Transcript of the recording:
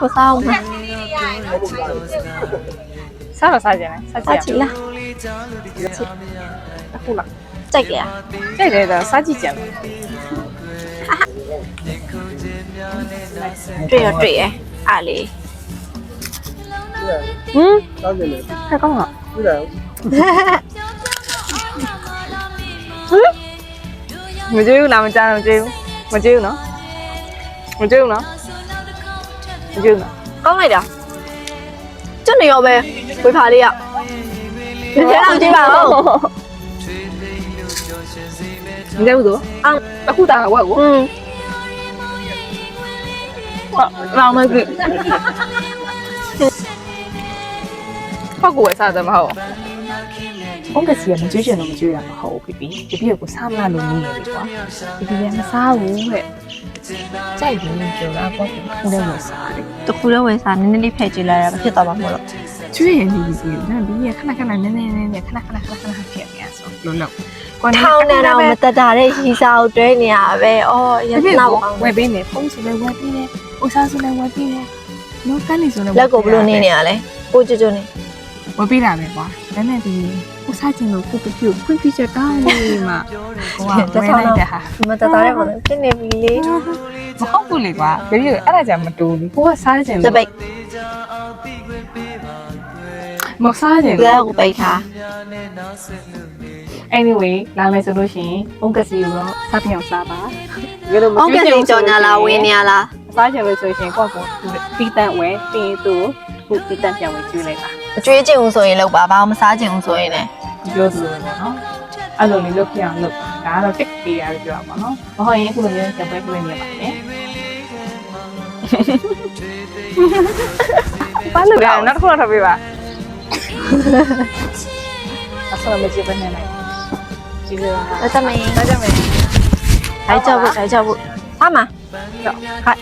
不烧吗？စားတော့စားကြတယ်စားကြ 烧 ရ 起了，ဟုတ်လား 这个呀， တဲ့တယ်တော့စားကြည့်ကြတယ် 对呀对呀，阿里，太高了မကြည့်ဘူးလားမကြားတော့မကြည့်ဘူးမကြည့်ဘူးနော်မကြည့်ဘူးနော်မကြည့်ဘူးနော် 刚来的，这里有呗，回爬的呀，你前两斤吧哦， မကြည့်ဘူးတော့အခုတာဝက်ကို လောင်မကြည့်ဖောက်ကိုဝယ်စားတယ်မဟုတ် ဘုံကစီကမကြွေးချင်တော့မကြွေးရမှာဟုတ်ပြီပြီဒီပြည့်ကိုစားမလားလို့နေရပြီကွာဒီပြည့်မစားဘူးဟဲ့ကြိုက်ဘူးပြောတာပေါ့ခုလည်းမစားတယ် 都哭了为啥？你那里配进来了，别打吧我了。 ကျွေးရင်ဒီဒီဒါဒီရခဏခဏနည်းနည်းနည်းခဏခဏဖြစ်နေရဆိုလို့လို့ ထောင်းနေတာမတတ်တာတဲ့ရီစာကိုတွဲနေရပဲ။အော်ရနာပါ ဝယ်ပေးမယ်ဖုန်းဆိုလည်းဝယ်ပေးတယ်ဥစားဆိုလည်းဝယ်ပေးတယ်နော်တန်းနေဆိုလည်း လက်ကိုဘလို့နေနေရလဲ။ကိုကျွတ်နေ ဝယ်ပေးတာပဲကွာဒါနဲ့ဒီဥစားချင်းလို့ကိုပြပြဖွင့်ပြချက်တောင်းနေမှာကိုကဝယ်လိုက်တဲ့ဟာ မတတ်တာတဲ့ဘာလဲဖြစ်နေပြီလေ မဟုတ်ဘူးလေကွာပြပြအဲ့ဒါကြမတူဘူးကိုကစားချင် ။တပိတ် မစားချင် လက်ကိုပိတ်ထား anyway လာမယ်ဆိုလို့ရှိရင်ဘုံကစီကိုတော့စားပြောင်စားပါ ။အောက်ကစီကြော်ညာလားဝင်းနေရလား စားချင်လို့ဆိုရင်ကိုယ့်ကိုပီတန်ဝဲတင်သူကိုပီတန်ပြန်ဝဲကျွေးလိုက်ပါ ။အကျွေးချင်ဦးဆိုရင်လောက်ပါ။ဘာမှမစားချင်ဦးဆိုရင်လည်း ပြောသလိုပဲနော်အဲ့လိုလေးလုပ်ပြအောင်လုပ်ဒါကတော့တစ်ပေးရတယ်ပြောပါတော့မဟုတ်ရင်အခုလိုမျိုးကြပွဲပြနေပါမယ်ဘာလို့လဲနောက်တစ်ခုတော့ထပ်ပေးပါအဆောမကြည့်ဘယ်နဲ့လိုက်ကြည့်ရအောင် တတ်မင်း ဒါကြောင့်မယ် ။来叫不来叫不。妈妈，嗨。